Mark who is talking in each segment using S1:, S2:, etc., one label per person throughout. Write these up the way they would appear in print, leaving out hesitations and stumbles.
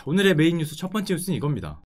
S1: 오늘의 메인 뉴스 첫 번째 뉴스는 이겁니다.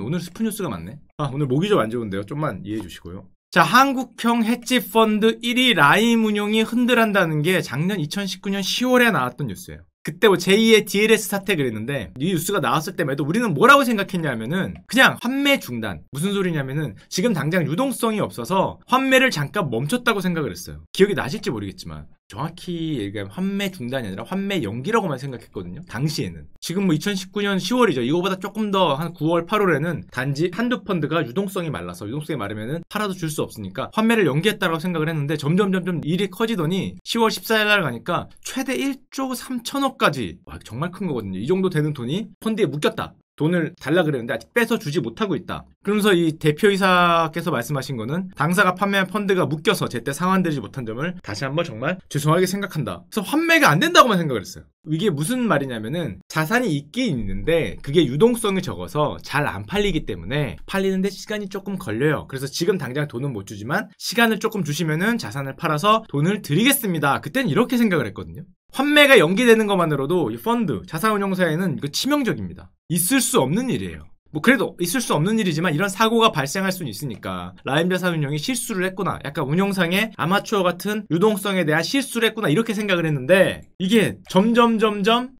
S1: 오늘 슬픈 뉴스가 많네. 오늘 목이 좀 안 좋은데요. 좀만 이해해 주시고요. 자, 한국형 헤지 펀드 1위 라임 운용이 흔들한다는 게 작년 2019년 10월에 나왔던 뉴스예요. 그때 뭐 제2의 DLS 사태 그랬는데 이 뉴스가 나왔을 때에도 우리는 뭐라고 생각했냐면은 그냥 환매 중단. 무슨 소리냐면은 지금 당장 유동성이 없어서 환매를 잠깐 멈췄다고 생각을 했어요. 기억이 나실지 모르겠지만 정확히 얘기하면 환매 중단이 아니라 환매 연기라고만 생각했거든요. 당시에는. 지금 뭐 2019년 10월이죠. 이거보다 조금 더 한 9월, 8월에는 단지 한두 펀드가 유동성이 말라서 유동성이 마르면은 팔아도 줄 수 없으니까 환매를 연기했다고 생각을 했는데 점점 일이 커지더니 10월 14일 날 가니까 최대 1조 3천억까지 정말 큰 거거든요. 이 정도 되는 돈이 펀드에 묶였다. 돈을 달라 그랬는데 아직 뺏어 주지 못하고 있다. 그러면서 이 대표이사께서 말씀하신 거는 당사가 판매한 펀드가 묶여서 제때 상환되지 못한 점을 다시 한번 정말 죄송하게 생각한다. 그래서 환매가 안 된다고만 생각을 했어요. 이게 무슨 말이냐면은 자산이 있긴 있는데 그게 유동성이 적어서 잘 안 팔리기 때문에 팔리는데 시간이 조금 걸려요. 그래서 지금 당장 돈은 못 주지만 시간을 조금 주시면은 자산을 팔아서 돈을 드리겠습니다. 그때는 이렇게 생각을 했거든요. 환매가 연기되는 것만으로도 이 펀드, 자산운용사에는 이거 치명적입니다. 있을 수 없는 일이에요. 뭐 그래도 있을 수 없는 일이지만 이런 사고가 발생할 수는 있으니까 라임 자산운용이 실수를 했구나. 약간 운용상의 아마추어 같은 유동성에 대한 실수를 했구나. 이렇게 생각을 했는데 이게 점점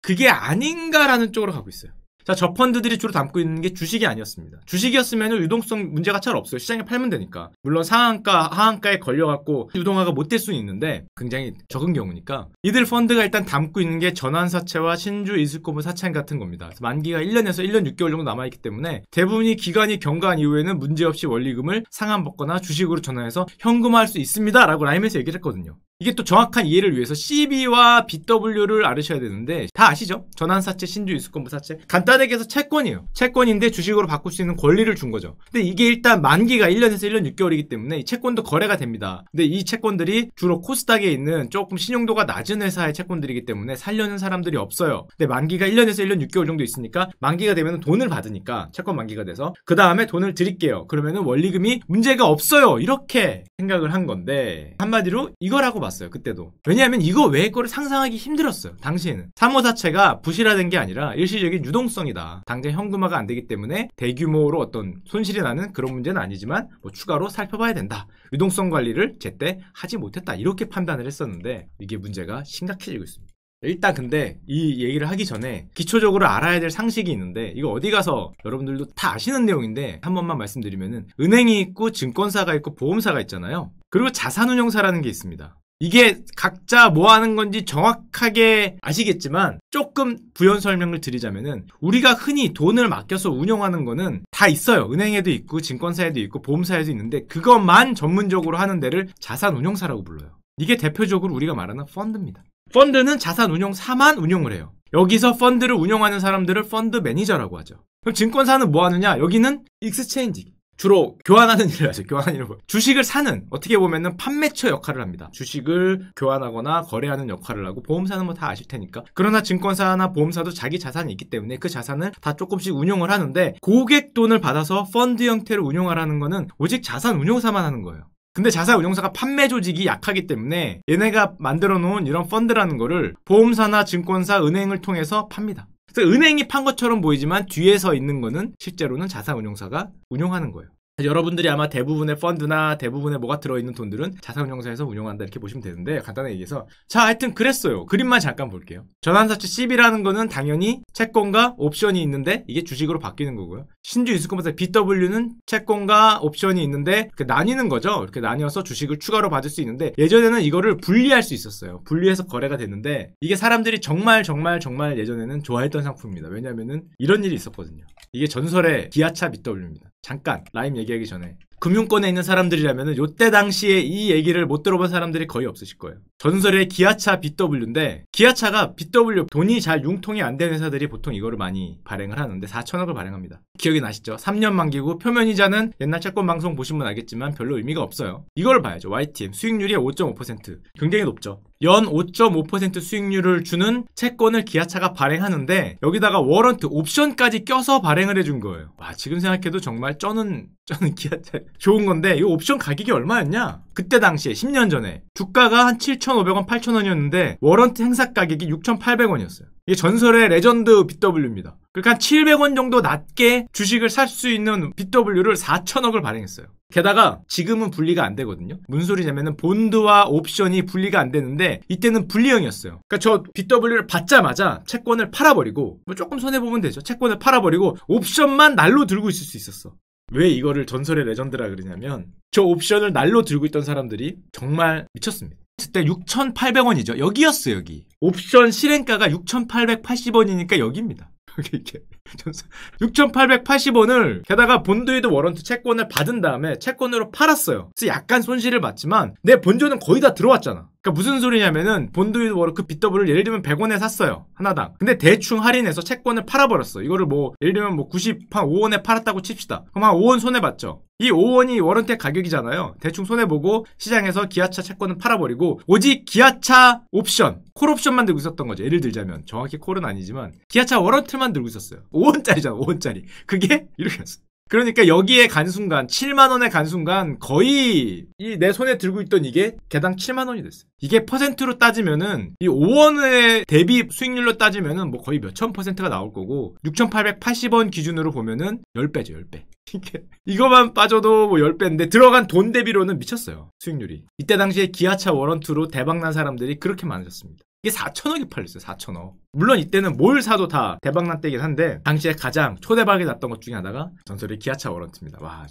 S1: 그게 아닌가라는 쪽으로 가고 있어요. 자, 저 펀드들이 주로 담고 있는 게 주식이 아니었습니다. 주식이었으면 유동성 문제가 잘 없어요. 시장에 팔면 되니까. 물론 상한가, 하한가에 걸려갖고 유동화가 못 될 수는 있는데 굉장히 적은 경우니까 이들 펀드가 일단 담고 있는 게 전환사채와 신주 이슬코브 사채 같은 겁니다. 그래서 만기가 1년에서 1년 6개월 정도 남아있기 때문에 대부분이 기간이 경과한 이후에는 문제없이 원리금을 상환받거나 주식으로 전환해서 현금화할 수 있습니다. 라고 라임에서 얘기를 했거든요. 이게 또 정확한 이해를 위해서 CB와 BW를 알으셔야 되는데 다 아시죠? 전환사채, 신주 이슬코브 사채. 간단하게 해서 채권이에요. 채권인데 주식으로 바꿀 수 있는 권리를 준 거죠. 근데 이게 일단 만기가 1년에서 1년 6개월이기 때문에 이 채권도 거래가 됩니다. 근데 이 채권들이 주로 코스닥에 있는 조금 신용도가 낮은 회사의 채권들이기 때문에 살려는 사람들이 없어요. 근데 만기가 1년에서 1년 6개월 정도 있으니까 만기가 되면 돈을 받으니까 채권 만기가 돼서 그 다음에 돈을 드릴게요. 그러면은 원리금이 문제가 없어요. 이렇게 생각을 한 건데 한마디로 이거라고 봤어요. 그때도. 왜냐하면 이거 외의 거를 상상하기 힘들었어요. 당시에는. 사모사채가 부실화된 게 아니라 일시적인 유동성이다. 당장 현금화가 안 되기 때문에 대규모로 어떤 손실이 나는 그런 문제는 아니지만 뭐 추가로 살펴봐야 된다. 유동성 관리를 제때 하지 못했다. 이렇게 판단을 했었는데 이게 문제가 심각해지고 있습니다. 일단 근데 이 얘기를 하기 전에 기초적으로 알아야 될 상식이 있는데 이거 어디 가서 여러분들도 다 아시는 내용인데 한 번만 말씀드리면은 은행이 있고 증권사가 있고 보험사가 있잖아요. 그리고 자산운용사라는 게 있습니다. 이게 각자 뭐 하는 건지 정확하게 아시겠지만 조금 부연 설명을 드리자면은 우리가 흔히 돈을 맡겨서 운용하는 거는 다 있어요. 은행에도 있고 증권사에도 있고 보험사에도 있는데 그것만 전문적으로 하는 데를 자산운용사라고 불러요. 이게 대표적으로 우리가 말하는 펀드입니다. 펀드는 자산운용사만 운용을 해요. 여기서 펀드를 운용하는 사람들을 펀드 매니저라고 하죠. 그럼 증권사는 뭐 하느냐? 여기는 익스체인지. 주로 교환하는 일을 하죠. 교환하는 일을. 주식을 사는, 어떻게 보면은 판매처 역할을 합니다. 주식을 교환하거나 거래하는 역할을 하고, 보험사는 뭐 다 아실 테니까. 그러나 증권사나 보험사도 자기 자산이 있기 때문에 그 자산을 다 조금씩 운용을 하는데, 고객 돈을 받아서 펀드 형태로 운용하라는 거는 오직 자산 운용사만 하는 거예요. 근데 자산 운용사가 판매 조직이 약하기 때문에 얘네가 만들어 놓은 이런 펀드라는 거를 보험사나 증권사, 은행을 통해서 팝니다. 그래서 은행이 판 것처럼 보이지만 뒤에 서 있는 거는 실제로는 자산운용사가 운용하는 거예요. 여러분들이 아마 대부분의 펀드나 대부분의 뭐가 들어있는 돈들은 자산운용사에서 운용한다 이렇게 보시면 되는데 간단하게 얘기해서 자 하여튼 그랬어요. 그림만 잠깐 볼게요. 전환사채 CB라는 거는 당연히 채권과 옵션이 있는데 이게 주식으로 바뀌는 거고요. 신주 이슬코브사 BW는 채권과 옵션이 있는데 이렇게 나뉘는 거죠. 이렇게 나뉘어서 주식을 추가로 받을 수 있는데 예전에는 이거를 분리할 수 있었어요. 분리해서 거래가 됐는데 이게 사람들이 정말 예전에는 좋아했던 상품입니다. 왜냐면은 이런 일이 있었거든요. 이게 전설의 기아차 BW입니다. 잠깐 라임 얘기하기 전에 금융권에 있는 사람들이라면 요때 당시에 이 얘기를 못 들어본 사람들이 거의 없으실 거예요. 전설의 기아차 BW인데 기아차가 BW 돈이 잘 융통이 안 된 회사들이 보통 이거를 많이 발행을 하는데 4천억을 발행합니다. 기억이 나시죠? 3년 만기고 표면이자는 옛날 채권 방송 보시면 알겠지만 별로 의미가 없어요. 이걸 봐야죠. YTM 수익률이 5.5% 굉장히 높죠. 연 5.5% 수익률을 주는 채권을 기아차가 발행하는데 여기다가 워런트 옵션까지 껴서 발행을 해준 거예요. 와 지금 생각해도 정말 쩌는 기아차 좋은 건데 이 옵션 가격이 얼마였냐? 그때 당시에 10년 전에 주가가 한 7,500원, 8,000원이었는데 워런트 행사 가격이 6,800원이었어요. 이게 전설의 레전드 BW입니다. 그러니까 한 700원 정도 낮게 주식을 살 수 있는 BW를 4,000억을 발행했어요. 게다가 지금은 분리가 안 되거든요. 무슨 소리냐면은 본드와 옵션이 분리가 안 되는데 이때는 분리형이었어요. 그러니까 저 BW를 받자마자 채권을 팔아버리고 뭐 조금 손해보면 되죠. 채권을 팔아버리고 옵션만 날로 들고 있을 수 있었어. 왜 이거를 전설의 레전드라 그러냐면 저 옵션을 날로 들고 있던 사람들이 정말 미쳤습니다. 그때 6,800원이죠. 여기였어요, 여기. 옵션 실행가가 6,880원이니까 여기입니다. 이게 6,880원을 게다가 본드에도 워런트 채권을 받은 다음에 채권으로 팔았어요. 그래서 약간 손실을 봤지만 내 본전은 거의 다 들어왔잖아. 그러니까 무슨 소리냐면은 본드에도 워런트 BW를 예를 들면 100원에 샀어요. 하나당. 근데 대충 할인해서 채권을 팔아버렸어. 이거를 뭐 예를 들면 뭐 95원에 팔았다고 칩시다. 그럼 한 5원 손해봤죠. 이 5원이 워런트 가격이잖아요. 대충 손해보고 시장에서 기아차 채권을 팔아버리고 오직 기아차 옵션, 콜 옵션만 들고 있었던 거죠. 예를 들자면 정확히 콜은 아니지만 기아차 워런트만 들고 있었어요. 5원짜리잖아. 5원짜리. 그게 이렇게 했어. 그러니까 여기에 간 순간 7만원에 간 순간 거의 이 내 손에 들고 있던 이게 개당 7만원이 됐어요. 이게 퍼센트로 따지면은 이 5원의 대비 수익률로 따지면은 뭐 거의 몇천 퍼센트가 나올 거고 6,880원 기준으로 보면은 10배죠. 10배. 이거만 빠져도 뭐 10배인데 들어간 돈 대비로는 미쳤어요. 수익률이. 이때 당시에 기아차 워런트로 대박난 사람들이 그렇게 많아졌습니다. 이게 4,000억이 팔렸어요. 4,000억. 물론 이때는 뭘 사도 다 대박난 때긴 한데 당시에 가장 초대박이 났던 것 중에 하나가 전설의 기아차 워런트입니다. 와,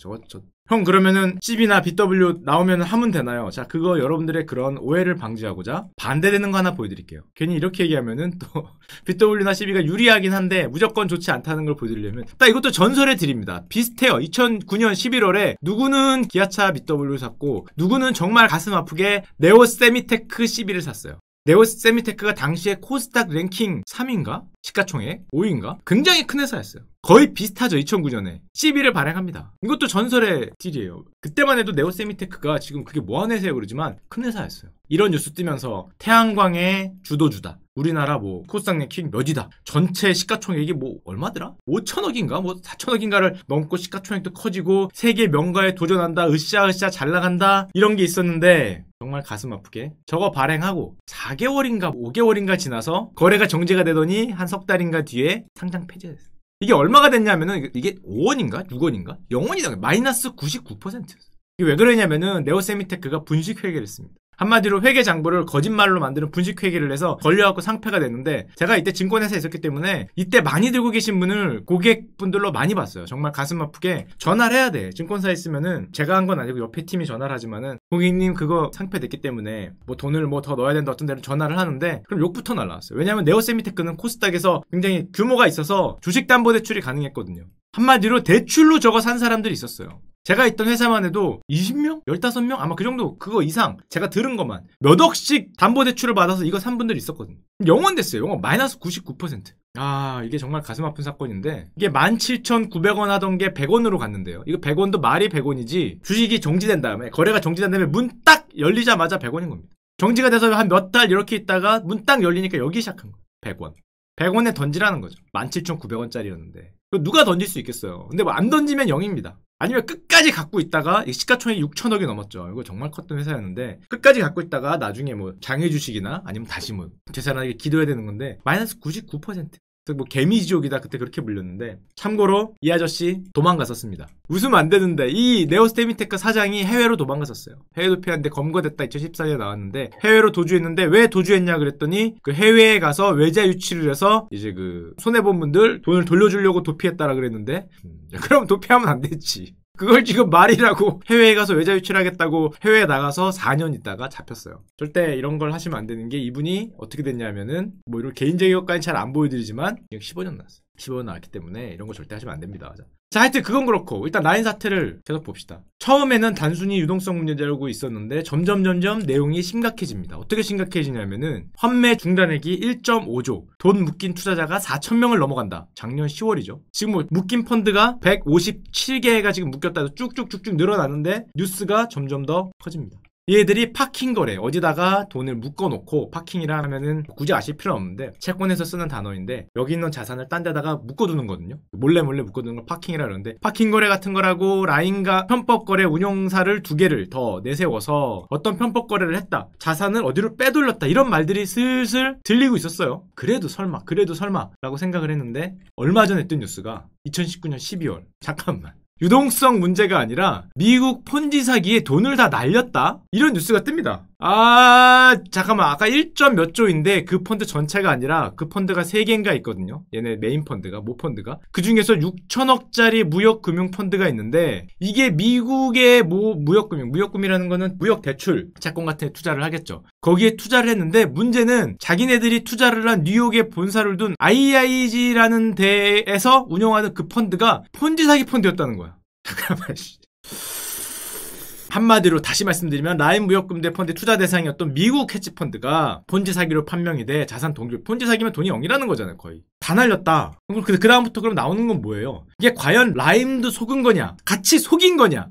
S1: 형 그러면은 CB나 BW 나오면 하면 되나요? 자, 그거 여러분들의 그런 오해를 방지하고자 반대되는 거 하나 보여드릴게요. 괜히 이렇게 얘기하면은 또 BW나 CB가 유리하긴 한데 무조건 좋지 않다는 걸 보여드리려면 딱 이것도 전설의 드립니다. 비슷해요. 2009년 11월에 누구는 기아차 BW 샀고 누구는 정말 가슴 아프게 네오 세미테크 CB를 샀어요. 네오 세미테크가 당시에 코스닥 랭킹 3위인가? 시가총액 5위인가? 굉장히 큰 회사였어요. 거의 비슷하죠. 2009년에 CB를 발행합니다. 이것도 전설의 딜이에요. 그때만 해도 네오 세미테크가 지금 그게 뭐하는 회사예요 그러지만 큰 회사였어요. 이런 뉴스 뜨면서 태양광의 주도주다. 우리나라 뭐 코스닥 랭킹 몇이다. 전체 시가총액이 뭐 얼마더라? 5천억인가? 뭐 4천억인가를 넘고 시가총액도 커지고 세계 명가에 도전한다. 으쌰으쌰 잘 나간다. 이런 게 있었는데 정말 가슴 아프게 저거 발행하고 4개월인가 5개월인가 지나서 거래가 정지가 되더니 한 석 달인가 뒤에 상장 폐지됐어요. 이게 얼마가 됐냐면은 이게 5원인가 6원인가 0원이다. 마이너스 99%였어요. 이게 왜 그러냐면은 네오 세미테크가 분식 회계를 했습니다. 한마디로 회계 장부를 거짓말로 만드는 분식 회계를 해서 걸려갖고 상폐가 됐는데 제가 이때 증권회사에 있었기 때문에 이때 많이 들고 계신 분을 고객분들로 많이 봤어요. 정말 가슴 아프게 전화를 해야 돼. 증권사에 있으면은 제가 한 건 아니고 옆에 팀이 전화를 하지만은 고객님 그거 상폐됐기 때문에 뭐 돈을 뭐 더 넣어야 된다 어떤 데로 전화를 하는데 그럼 욕부터 날라왔어요. 왜냐하면 네오세미테크는 코스닥에서 굉장히 규모가 있어서 주식담보대출이 가능했거든요. 한마디로 대출로 저거 산 사람들이 있었어요. 제가 있던 회사만 해도 20명? 15명? 아마 그 정도 그거 이상 제가 들은 것만 몇 억씩 담보대출을 받아서 이거 산 분들이 있었거든요. 0원 됐어요. 0원 마이너스 99%. 아 이게 정말 가슴 아픈 사건인데 이게 17,900원 하던 게 100원으로 갔는데요. 이거 100원도 말이 100원이지 주식이 정지된 다음에 거래가 정지된 다음에 문 딱 열리자마자 100원인 겁니다. 정지가 돼서 한 몇 달 이렇게 있다가 문 딱 열리니까 여기 시작한 거예요. 100원. 100원에 던지라는 거죠. 17,900원짜리였는데 누가 던질 수 있겠어요. 근데 뭐 안 던지면 0입니다. 아니면 끝까지 갖고 있다가 시가총액이 6천억이 넘었죠. 이거 정말 컸던 회사였는데 끝까지 갖고 있다가 나중에 뭐 장외 주식이나 아니면 다시 뭐 재산하게 기도해야 되는 건데 마이너스 99%. 뭐 개미지옥이다 그때 그렇게 불렸는데 참고로 이 아저씨 도망갔었습니다. 웃으면 안 되는데 이 네오세미테크 사장이 해외로 도망갔었어요. 해외 도피하는데 검거됐다 2014년에 나왔는데 해외로 도주했는데 왜 도주했냐 그랬더니 그 해외에 가서 외자 유치를 해서 이제 그 손해본 분들 돈을 돌려주려고 도피했다라 그랬는데 그럼 도피하면 안 됐지. 그걸 지금 말이라고 해외에 가서 외자 유출하겠다고 해외에 나가서 4년 있다가 잡혔어요. 절대 이런 걸 하시면 안 되는 게 이분이 어떻게 됐냐면은 뭐 이런 개인적인 것까지 잘 안 보여드리지만 15년 나왔어요. 15년 나왔기 때문에 이런 거 절대 하시면 안 됩니다. 자 하여튼 그건 그렇고 일단 라인 사태를 계속 봅시다. 처음에는 단순히 유동성 문제를 알고 있었는데 점점 내용이 심각해집니다. 어떻게 심각해지냐면은 환매 중단액이 1.5조 돈 묶인 투자자가 4,000명을 넘어간다. 작년 10월이죠. 지금 뭐 묶인 펀드가 157개가 지금 묶였다 해서 쭉쭉쭉쭉 늘어나는데 뉴스가 점점 더 커집니다. 얘들이 파킹 거래, 어디다가 돈을 묶어놓고, 파킹이라 하면은 굳이 아실 필요 없는데 채권에서 쓰는 단어인데 여기 있는 자산을 딴 데다가 묶어두는 거거든요. 몰래 묶어두는 걸 파킹이라 그러는데, 파킹 거래 같은 거라고 라인과 편법 거래 운용사를 두 개를 더 내세워서 어떤 편법 거래를 했다, 자산을 어디로 빼돌렸다, 이런 말들이 슬슬 들리고 있었어요. 그래도 설마 라고 생각을 했는데 얼마 전에 뜬 뉴스가 2019년 12월. 잠깐만, 유동성 문제가 아니라 미국 폰지 사기에 돈을 다 날렸다? 이런 뉴스가 뜹니다. 잠깐만, 아까 1점 몇 조인데 그 펀드 전체가 아니라 그 펀드가 3개인가 있거든요. 얘네 메인 펀드가, 모 펀드가. 그 중에서 6천억짜리 무역금융 펀드가 있는데 이게 미국의 무역금이라는 거는 무역대출, 채권 같은 데 투자를 하겠죠. 거기에 투자를 했는데 문제는 자기네들이 투자를 한 뉴욕에 본사를 둔 IIG라는 데에서 운영하는 그 펀드가 폰지 사기 펀드였다는 거야. 잠깐만. 한마디로 다시 말씀드리면 라인 무역금대 펀드 투자 대상이었던 미국 헤지펀드가 폰지 사기로 판명이 돼 자산 동결. 폰지 사기면 돈이 0이라는 거잖아요. 거의 다 날렸다. 그 다음부터 그럼 나오는 건 뭐예요? 이게 과연 라임도 속은 거냐, 같이 속인 거냐,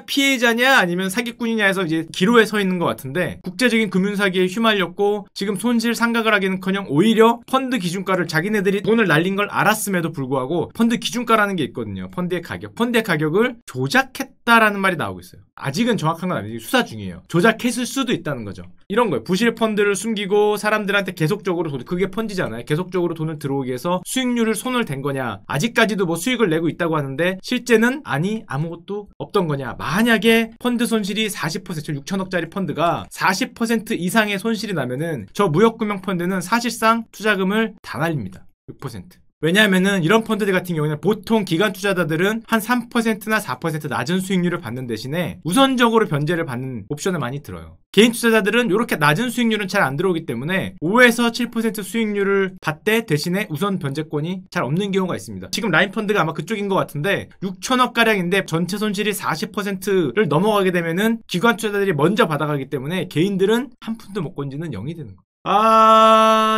S1: 피해자냐, 아니면 사기꾼이냐 해서 이제 기로에 서 있는 것 같은데, 국제적인 금융사기에 휘말렸고 지금 손실 상각을 하기는커녕 오히려 펀드 기준가를, 자기네들이 돈을 날린 걸 알았음에도 불구하고 펀드 기준가라는 게 있거든요. 펀드의 가격을 조작했다라는 말이 나오고 있어요. 아직은 정확한 건 아니고 수사 중이에요. 조작했을 수도 있다는 거죠. 이런 거예요. 부실 펀드를 숨기고 사람들한테 계속적으로 그게 펀지잖아요. 계속적으로 돈을 들어오게 해서 수익률을 손을 댄 거냐, 아직까지도 뭐 수익을 내고 있다고 하는데 실제는 아무것도 없던 거냐. 만약에 펀드 손실이 40%, 6천억짜리 펀드가 40% 이상의 손실이 나면은 저 무역금융 펀드는 사실상 투자금을 다 날립니다. 6%. 왜냐하면은 이런 펀드들 같은 경우는 보통 기관 투자자들은 한 3%나 4% 낮은 수익률을 받는 대신에 우선적으로 변제를 받는 옵션을 많이 들어요. 개인 투자자들은 이렇게 낮은 수익률은 잘 안 들어오기 때문에 5에서 7% 수익률을 받되 대신에 우선 변제권이 잘 없는 경우가 있습니다. 지금 라인 펀드가 아마 그쪽인 것 같은데 6천억 가량인데 전체 손실이 40%를 넘어가게 되면은 기관 투자자들이 먼저 받아가기 때문에 개인들은 한 푼도 못 건지는 0이 되는 거예요.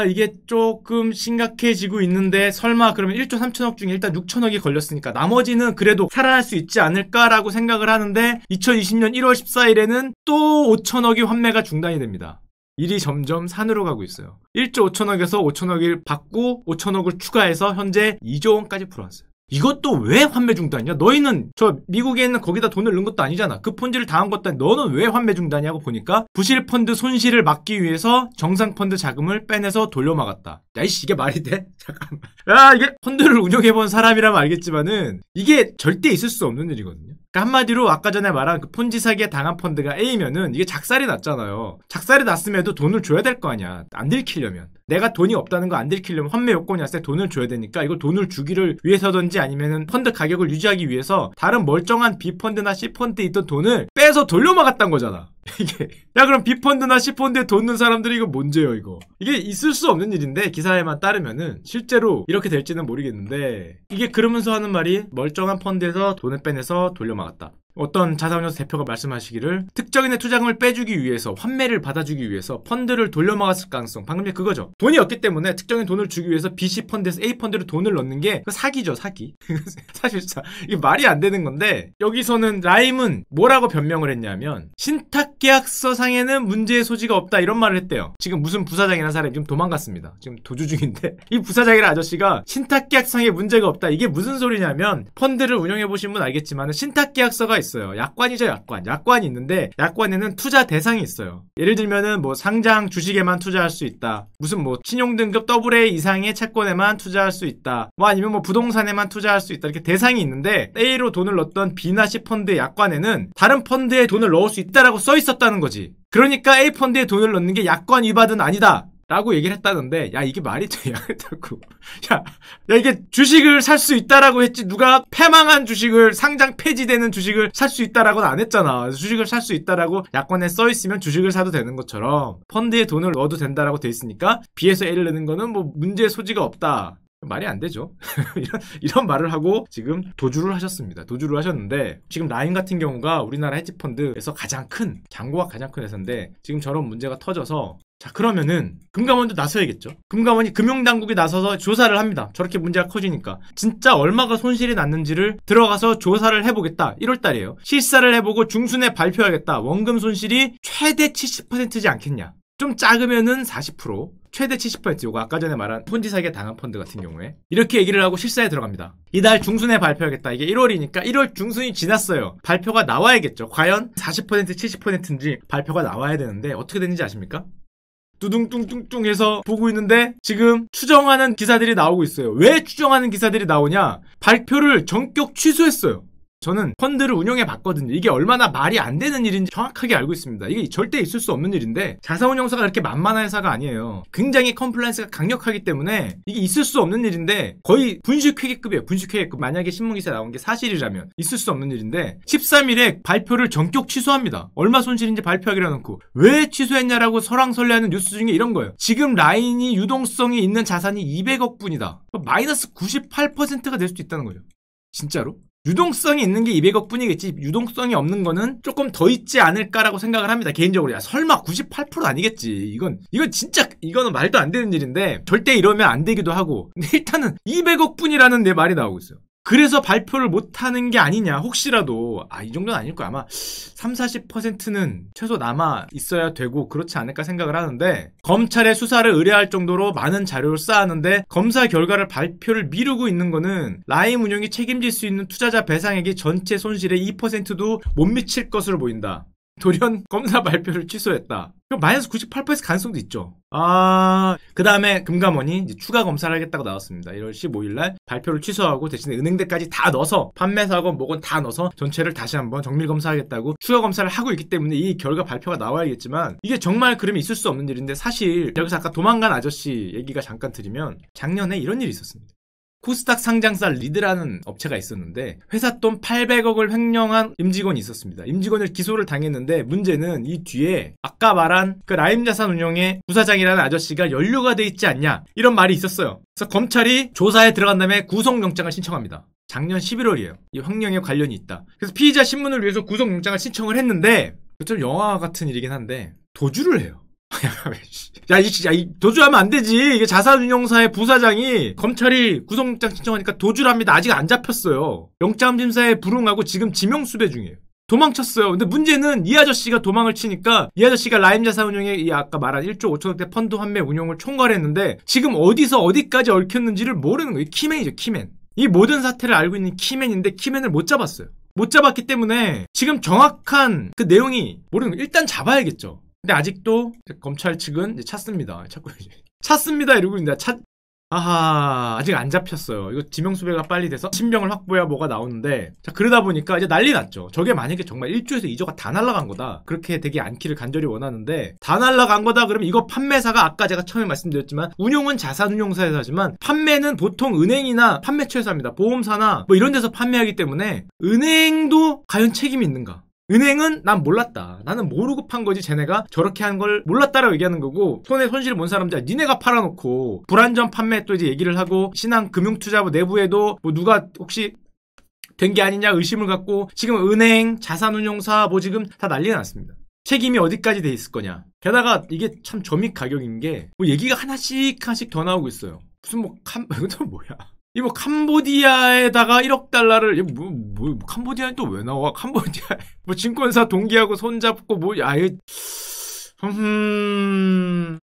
S1: 이게 조금 심각해지고 있는데, 설마 그러면 1조 3천억 중에 일단 6천억이 걸렸으니까 나머지는 그래도 살아날 수 있지 않을까라고 생각을 하는데 2020년 1월 14일에는 또 5천억이 환매가 중단이 됩니다. 일이 점점 산으로 가고 있어요. 1조 5천억에서 5천억을 받고 5천억을 추가해서 현재 2조 원까지 불어왔어요. 이것도 왜 환매 중단이야? 너희는 저 미국에 있는 거기다 돈을 넣은 것도 아니잖아. 그 펀드를 당한 것도 아니고 너는 왜 환매 중단이냐고 보니까 부실 펀드 손실을 막기 위해서 정상 펀드 자금을 빼내서 돌려막았다. 야이씨, 이게 말이 돼? 잠깐만. 이게 펀드를 운영해본 사람이라면 알겠지만은 이게 절대 있을 수 없는 일이거든요. 그러니까 한마디로 아까 전에 말한 그 폰지 사기에 당한 펀드가 A면은 이게 작살이 났잖아요. 작살이 났음에도 돈을 줘야 될 거 아니야. 안 들키려면. 내가 돈이 없다는 거 안 들키려면 환매 요건이 왔을 때 돈을 줘야 되니까 이걸 돈을 주기를 위해서든지 아니면은 펀드 가격을 유지하기 위해서 다른 멀쩡한 B펀드나 C펀드에 있던 돈을 빼서 돌려막았단 거잖아. 이게 그럼 B펀드나 C펀드에 돈 넣은 사람들이 이거 뭔죄요 이거. 이게 있을 수 없는 일인데 기사에만 따르면은 실제로 이렇게 될지는 모르겠는데, 이게 그러면서 하는 말이 멀쩡한 펀드에서 돈을 빼내서 돌려막았다. 어떤 자산운용사 대표가 말씀하시기를 특정인의 투자금을 빼주기 위해서, 환매를 받아주기 위해서 펀드를 돌려막았을 가능성, 방금 전에 그거죠. 돈이 없기 때문에 특정인 돈을 주기 위해서 BC 펀드에서 A 펀드로 돈을 넣는 게 사기죠, 사기. 사실상 이게 말이 안 되는 건데, 여기서는 라임은 뭐라고 변명을 했냐면 신탁계약서상에는 문제의 소지가 없다 이런 말을 했대요. 지금 무슨 부사장이라는 사람이 지금 도망갔습니다. 지금 도주 중인데 이 부사장이라는 아저씨가 신탁계약상에 문제가 없다, 이게 무슨 소리냐면, 펀드를 운영해보신 분 알겠지만 신탁계약서가 있어요. 약관이죠, 약관. 약관이 있는데 약관에는 투자 대상이 있어요. 예를 들면은 뭐 상장 주식에만 투자할 수 있다. 무슨 뭐 신용등급 AA 이상의 채권에만 투자할 수 있다. 뭐 아니면 뭐 부동산에만 투자할 수 있다. 이렇게 대상이 있는데 A로 돈을 넣었던 B나 C 펀드의 약관에는 다른 펀드에 돈을 넣을 수 있다라고 써 있었다는 거지. 그러니까 A 펀드에 돈을 넣는 게 약관 위반은 아니다 라고 얘기를 했다는데, 야 이게 말이 돼야 했다고. 야 이게 주식을 살 수 있다라고 했지, 누가 패망한 주식을, 상장 폐지되는 주식을 살 수 있다라고는 안 했잖아. 주식을 살 수 있다라고 약관에 써있으면 주식을 사도 되는 것처럼 펀드에 돈을 넣어도 된다라고 돼 있으니까 B에서 A를 내는 거는 뭐 문제의 소지가 없다. 말이 안 되죠. 이런 말을 하고 지금 도주를 하셨습니다. 도주를 하셨는데, 지금 라인 같은 경우가 우리나라 헤지펀드에서 가장 큰, 잔고가 가장 큰 회사인데 지금 저런 문제가 터져서 자, 그러면은 금감원도 나서야겠죠. 금감원이 금융당국이 나서서 조사를 합니다. 저렇게 문제가 커지니까. 진짜 얼마가 손실이 났는지를 들어가서 조사를 해보겠다. 1월달이에요. 실사를 해보고 중순에 발표하겠다. 원금 손실이 최대 70%지 않겠냐. 좀 작으면은 40%, 최대 70%, 요거 아까 전에 말한 폰지 사기에 당한 펀드 같은 경우에 이렇게 얘기를 하고 실사에 들어갑니다. 이달 중순에 발표하겠다. 이게 1월이니까 1월 중순이 지났어요. 발표가 나와야겠죠. 과연 40%, 70%인지 발표가 나와야 되는데 어떻게 됐는지 아십니까? 뚜둥뚱뚱뚱 해서 보고 있는데 지금 추정하는 기사들이 나오고 있어요. 왜 추정하는 기사들이 나오냐? 발표를 전격 취소했어요. 저는 펀드를 운영해 봤거든요. 이게 얼마나 말이 안 되는 일인지 정확하게 알고 있습니다. 이게 절대 있을 수 없는 일인데 자사운용사가 그렇게 만만한 회사가 아니에요. 굉장히 컴플라이언스가 강력하기 때문에 이게 있을 수 없는 일인데 거의 분식회계급이에요. 분식회계급. 만약에 신문기사에 나온 게 사실이라면 있을 수 없는 일인데 13일에 발표를 전격 취소합니다. 얼마 손실인지 발표하기로 해놓고 왜 취소했냐라고 설왕설래하는 뉴스 중에 이런 거예요. 지금 라인이 유동성이 있는 자산이 200억 분이다. 마이너스 98%가 될 수도 있다는 거죠. 진짜로? 유동성이 있는 게 200억 뿐이겠지 유동성이 없는 거는 조금 더 있지 않을까라고 생각을 합니다. 개인적으로. 야, 설마 98% 아니겠지. 이건 진짜 이거는 말도 안 되는 일인데 절대 이러면 안 되기도 하고. 근데 일단은 200억 뿐이라는 내 말이 나오고 있어요. 그래서 발표를 못하는 게 아니냐. 혹시라도 이 정도는 아닐 거야. 아마 30-40%는 최소 남아 있어야 되고 그렇지 않을까 생각을 하는데 검찰에 수사를 의뢰할 정도로 많은 자료를 쌓았는데 검사 결과를 발표를 미루고 있는 거는 라임 운용이 책임질 수 있는 투자자 배상액이 전체 손실의 2%도 못 미칠 것으로 보인다. 돌연 검사 발표를 취소했다. 그럼 마이너스 98% 가능성도 있죠. 그 다음에 금감원이 이제 추가 검사를 하겠다고 나왔습니다. 1월 15일날 발표를 취소하고 대신에 은행들까지 다 넣어서 판매사건 뭐건 다 넣어서 전체를 다시 한번 정밀 검사하겠다고 추가 검사를 하고 있기 때문에 이 결과 발표가 나와야겠지만 이게 정말 그러면 있을 수 없는 일인데 사실 여기서 아까 도망간 아저씨 얘기가 잠깐 드리면 작년에 이런 일이 있었습니다. 코스닥 상장사 리드라는 업체가 있었는데 회사 돈 800억을 횡령한 임직원이 있었습니다. 임직원을 기소를 당했는데 문제는 이 뒤에 아까 말한 그 라임자산운용의 부사장이라는 아저씨가 연루가 돼 있지 않냐 이런 말이 있었어요. 그래서 검찰이 조사에 들어간 다음에 구속영장을 신청합니다. 작년 11월이에요. 이 횡령에 관련이 있다. 그래서 피의자 신문을 위해서 구속영장을 신청을 했는데 좀 영화 같은 일이긴 한데 도주를 해요. 이 도주하면 안 되지. 이게 자산운용사의 부사장이 검찰이 구속영장 신청하니까 도주를 합니다. 아직 안 잡혔어요. 영장심사에 불응하고 지금 지명수배 중이에요. 도망쳤어요. 근데 문제는 이 아저씨가 도망을 치니까 이 아저씨가 라임자산운용의 이 아까 말한 1조 5천억대 펀드 환매 운용을 총괄 했는데 지금 어디서 어디까지 얽혔는지를 모르는 거예요. 키맨이죠, 키맨. 이 모든 사태를 알고 있는 키맨인데 키맨을 못 잡았어요. 못 잡았기 때문에 지금 정확한 그 내용이 모르는 거예요. 일단 잡아야겠죠. 근데 아직도 검찰 측은 이제 찾습니다. 찾습니다 이러고 있는데 아직 안 잡혔어요. 이거 지명수배가 빨리 돼서 신병을 확보해야 뭐가 나오는데 자 그러다 보니까 이제 난리 났죠. 저게 만약에 정말 1조에서 2조가 다 날라간 거다. 그렇게 되지 않기를 간절히 원하는데 다 날라간 거다 그러면 이거 판매사가 아까 제가 처음에 말씀드렸지만 운용은 자산운용사에서 하지만 판매는 보통 은행이나 판매처에서 합니다. 보험사나 뭐 이런 데서 판매하기 때문에 은행도 과연 책임이 있는가? 은행은 난 몰랐다. 나는 모르고 판 거지 쟤네가 저렇게 한 걸 몰랐다라고 얘기하는 거고 손해 손실을 본 사람들 니네가 팔아놓고 불안전 판매 또 이제 얘기를 하고 신한금융투자부 내부에도 뭐 누가 혹시 된 게 아니냐 의심을 갖고 지금 은행, 자산운용사 뭐 지금 다 난리가 났습니다. 책임이 어디까지 돼 있을 거냐. 게다가 이게 참 점입 가격인 게 뭐 얘기가 하나씩 더 나오고 있어요. 무슨 이것도 뭐야. 이 뭐 캄보디아에다가 1억 달러를 캄보디아는 또 왜 나와? 캄보디아 뭐 증권사 동기하고 손잡고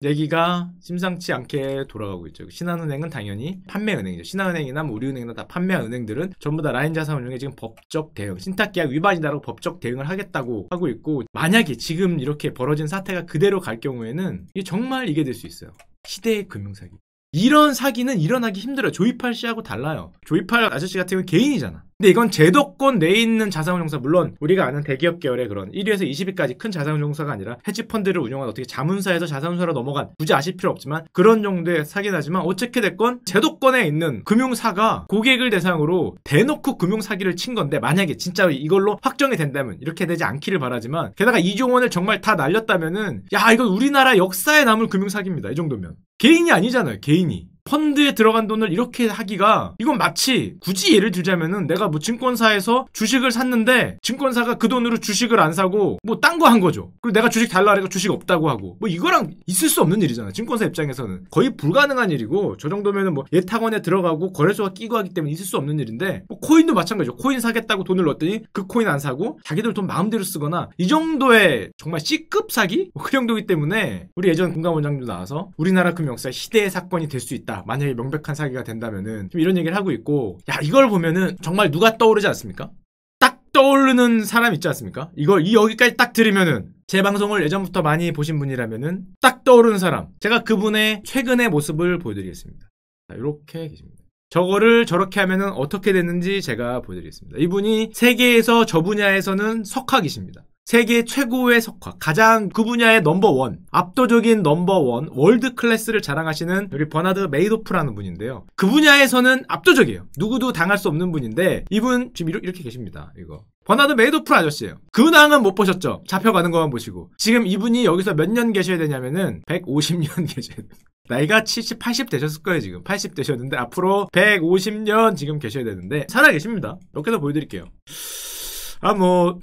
S1: 얘기가 심상치 않게 돌아가고 있죠. 신한은행은 당연히 판매은행이죠. 신한은행이나 뭐 우리은행이나 다 판매한 은행들은 전부 다 라인자산운용에 지금 법적 대응, 신탁계약 위반이다라고 법적 대응을 하겠다고 하고 있고 만약에 지금 이렇게 벌어진 사태가 그대로 갈 경우에는 이게 정말 이게 될 수 있어요. 시대의 금융사기. 이런 사기는 일어나기 힘들어요. 조이팔 씨하고 달라요. 조이팔 아저씨 같은 경우는 개인이잖아. 근데 이건 제도권 내에 있는 자산운용사, 물론 우리가 아는 대기업 계열의 그런 1위에서 20위까지 큰 자산운용사가 아니라 헤지펀드를 운영한 어떻게 자문사에서 자산운용사로 넘어간, 굳이 아실 필요 없지만 그런 정도의 사기는 하지만 어떻게 됐건 제도권에 있는 금융사가 고객을 대상으로 대놓고 금융사기를 친 건데 만약에 진짜 이걸로 확정이 된다면, 이렇게 되지 않기를 바라지만, 게다가 이종원을 정말 다 날렸다면은 야 이건 우리나라 역사에 남을 금융사기입니다. 이 정도면. 개인이 아니잖아요. 개인이. 펀드에 들어간 돈을 이렇게 하기가 이건 마치 굳이 예를 들자면은 내가 뭐 증권사에서 주식을 샀는데 증권사가 그 돈으로 주식을 안 사고 뭐 딴 거 한 거죠. 그리고 내가 주식 달라 그래서 주식 없다고 하고 뭐 이거랑 있을 수 없는 일이잖아. 증권사 입장에서는 거의 불가능한 일이고 저 정도면은 뭐 예탁원에 들어가고 거래소가 끼고 하기 때문에 있을 수 없는 일인데 뭐 코인도 마찬가지죠. 코인 사겠다고 돈을 넣었더니 그 코인 안 사고 자기들 돈 마음대로 쓰거나 이 정도의 정말 C급 사기? 뭐 그 정도이기 때문에 우리 예전 금감원장도 나와서 우리나라 금융역사 희대의 사건이 될 수 있다. 만약에 명백한 사기가 된다면은 좀 이런 얘기를 하고 있고 야 이걸 보면은 정말 누가 떠오르지 않습니까? 딱 떠오르는 사람 있지 않습니까? 이걸 여기까지 딱 들으면은 제 방송을 예전부터 많이 보신 분이라면은 딱 떠오르는 사람 제가 그분의 최근의 모습을 보여드리겠습니다. 자, 이렇게 계십니다. 저거를 저렇게 하면은 어떻게 됐는지 제가 보여드리겠습니다. 이분이 세계에서 저 분야에서는 석학이십니다. 세계 최고의 석학, 가장 그 분야의 넘버원, 압도적인 넘버원, 월드 클래스를 자랑하시는 우리 버나드 메이도프라는 분인데요. 그 분야에서는 압도적이에요. 누구도 당할 수 없는 분인데 이분 지금 이렇게 계십니다. 이거 버나드 메이도프 아저씨예요. 근황은 못 보셨죠? 잡혀가는 것만 보시고. 지금 이분이 여기서 몇 년 계셔야 되냐면은 150년 계셔야 돼요. 나이가 70, 80 되셨을 거예요, 지금. 80 되셨는데, 앞으로 150년 지금 계셔야 되는데, 살아 계십니다. 이렇게 해서 보여드릴게요.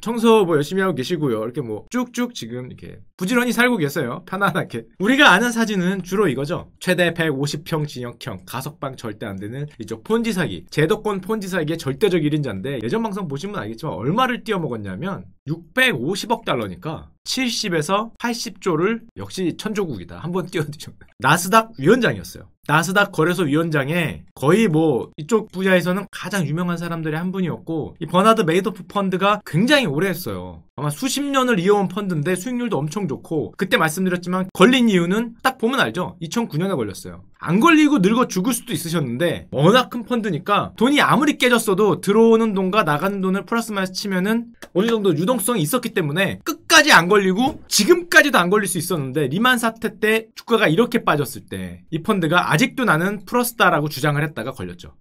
S1: 청소 열심히 하고 계시고요. 이렇게 쭉쭉 지금 이렇게 부지런히 살고 계세요. 편안하게. 우리가 아는 사진은 주로 이거죠. 최대 150평 진영형, 가석방 절대 안 되는 이쪽 폰지 사기. 제도권 폰지 사기의 절대적 1인자인데, 예전 방송 보시면 알겠지만, 얼마를 띄워먹었냐면, 650억 달러니까, 70에서 80조를 역시 천조국이다. 한번 띄워드렸다. 나스닥 위원장이었어요. 나스닥 거래소 위원장에 거의 이쪽 분야에서는 가장 유명한 사람들의 한 분이었고 이 버나드 메이도프 펀드가 굉장히 오래 했어요. 아마 수십 년을 이어온 펀드인데 수익률도 엄청 좋고 그때 말씀드렸지만 걸린 이유는 딱 보면 알죠? 2009년에 걸렸어요. 안 걸리고 늙어 죽을 수도 있으셨는데 워낙 큰 펀드니까 돈이 아무리 깨졌어도 들어오는 돈과 나가는 돈을 플러스 마이너스 치면은 어느 정도 유동성이 있었기 때문에 끝까지 안 걸리고 지금까지도 안 걸릴 수 있었는데 리만 사태 때 주가가 이렇게 빠졌을 때 이 펀드가 아직도 나는 플러스다라고 주장을 했다가 걸렸죠.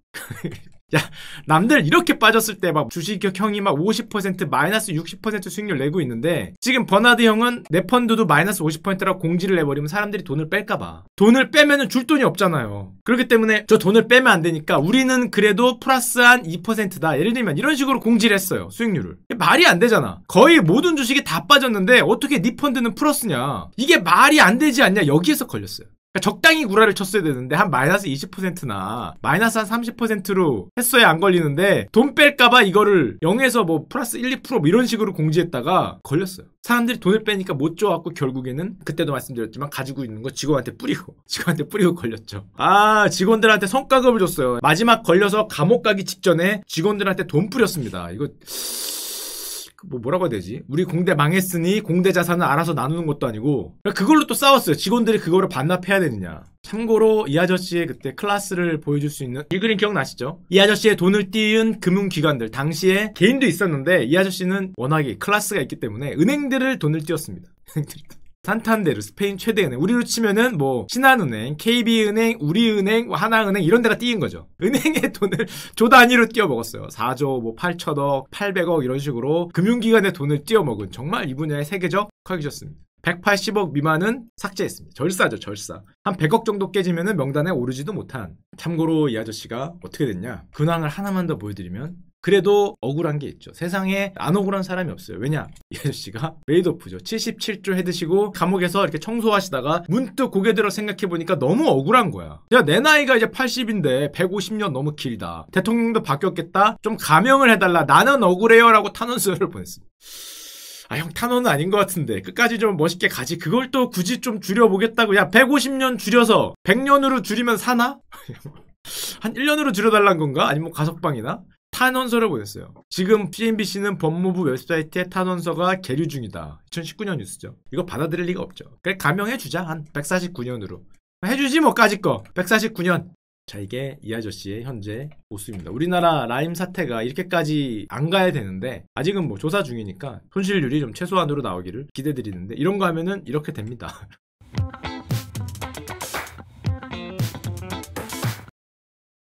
S1: 야, 남들 이렇게 빠졌을 때 주식형이 50% 마이너스 60% 수익률 내고 있는데 지금 버나드 형은 내 펀드도 마이너스 50%라고 공지를 내버리면 사람들이 돈을 뺄까봐. 돈을 빼면은 줄 돈이 없잖아요. 그렇기 때문에 저 돈을 빼면 안 되니까 우리는 그래도 플러스 한 2%다. 예를 들면 이런 식으로 공지를 했어요. 수익률을. 말이 안 되잖아. 거의 모든 주식이 다 빠졌는데 어떻게 네 펀드는 플러스냐. 이게 말이 안 되지 않냐. 여기에서 걸렸어요. 적당히 구라를 쳤어야 되는데 한 마이너스 20%나 마이너스 한 30%로 했어야 안 걸리는데 돈 뺄까봐 이거를 0에서 플러스 1, 2% 이런 식으로 공지했다가 걸렸어요. 사람들이 돈을 빼니까 못 줘갖고 결국에는 그때도 말씀드렸지만 가지고 있는 거 직원한테 뿌리고 걸렸죠. 직원들한테 성과급을 줬어요. 마지막 걸려서 감옥 가기 직전에 직원들한테 돈 뿌렸습니다. 이거 뭐라고 해야 되지? 우리 공대 망했으니 공대 자산을 알아서 나누는 것도 아니고 그걸로 또 싸웠어요. 직원들이 그거를 반납해야 되느냐. 참고로 이 아저씨의 그때 클래스를 보여줄 수 있는 이 그림 기억나시죠? 이 아저씨의 돈을 띄운 금융기관들 당시에 개인도 있었는데 이 아저씨는 워낙에 클래스가 있기 때문에 은행들을 돈을 띄웠습니다. 산탄데르, 스페인 최대 은행. 우리로 치면은 신한은행, KB은행, 우리은행, 하나은행 이런 데가 띄인 거죠. 은행에 돈을 조 단위로 띄워 먹었어요. 4조, 8천억, 800억 이런 식으로 금융기관에 돈을 띄워 먹은 정말 이 분야의 세계적 컷이셨습니다. 180억 미만은 삭제했습니다. 절사죠, 절사. 한 100억 정도 깨지면은 명단에 오르지도 못한. 참고로 이 아저씨가 어떻게 됐냐? 근황을 하나만 더 보여드리면 그래도 억울한 게 있죠. 세상에 안 억울한 사람이 없어요. 왜냐? 이 아저씨가 메이도프죠. 77조 해드시고 감옥에서 이렇게 청소하시다가 문득 고개 들어 생각해보니까 너무 억울한 거야. 야, 내 나이가 이제 80인데 150년 너무 길다. 대통령도 바뀌었겠다? 좀 감형을 해달라. 나는 억울해요. 라고 탄원서를 보냈습니다. 형 탄원은 아닌 것 같은데 끝까지 좀 멋있게 가지. 그걸 또 굳이 좀 줄여보겠다고. 야, 150년 줄여서 100년으로 줄이면 사나? 한 1년으로 줄여달란 건가? 아니면 가석방이나? 탄원서를 보냈어요. 지금 CNBC는 법무부 웹사이트에 탄원서가 계류 중이다. 2019년 뉴스죠. 이거 받아들일 리가 없죠. 그래 감형해주자. 한 149년으로. 해주지 까짓 거. 149년. 자, 이게 이 아저씨의 현재 모습입니다. 우리나라 라임 사태가 이렇게까지 안 가야 되는데 아직은 조사 중이니까 손실률이 좀 최소한으로 나오기를 기대드리는데 이런 거 하면은 이렇게 됩니다.